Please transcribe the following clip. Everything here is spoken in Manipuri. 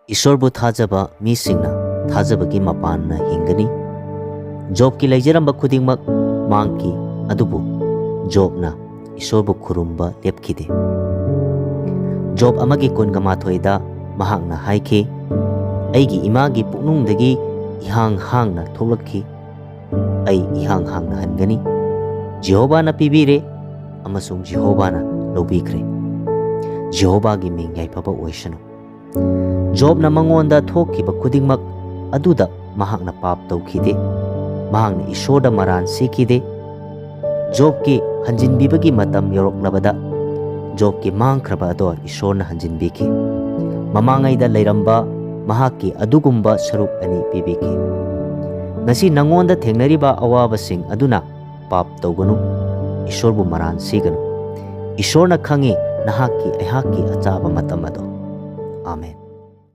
ईश्वरबु थाजबा मीसिंगना थाजबगी मपानना हिंगनी जॉब की लेजरंबा खुदिंगमक मांगकी अदुबु जॉबना ईश्वरबु खुरुंबा लेपखिदे जॉब अमगी कुनगा माथोइदा महांगना हाइखि अइगी इमागी पुकनुंगदगी इहांग हांगना थोलक्खि अइ इहांग हांगना हनगनी जेहोबाना पिबिरे अमसुंग जेहोबाना लौबिख्रे जेहोबागी मिंग याइफबा ओइसनु जॉबना मंगोंदा थोखिबा खुदिंगमक अदुदा महांगना पाप तौखिदे महांगना ईश्वरदा मरान सिखिदे जॉब की हंजिनबिबगी मतम यौरक्लबदा जॉब की मांगख्रबा अदो ईश्वरना हंजिनबिखि ममांगैदा लैरंबा महाकी अदुगुंबा सरुक अनि पिबिखि ngasi nangonda thengnariba awabasing aduna pap tawganu ईश्वरबु मरान सिगनु ईश्वरना खंगी नहाकी अहाकी अचाबा मतम अदो आमेन।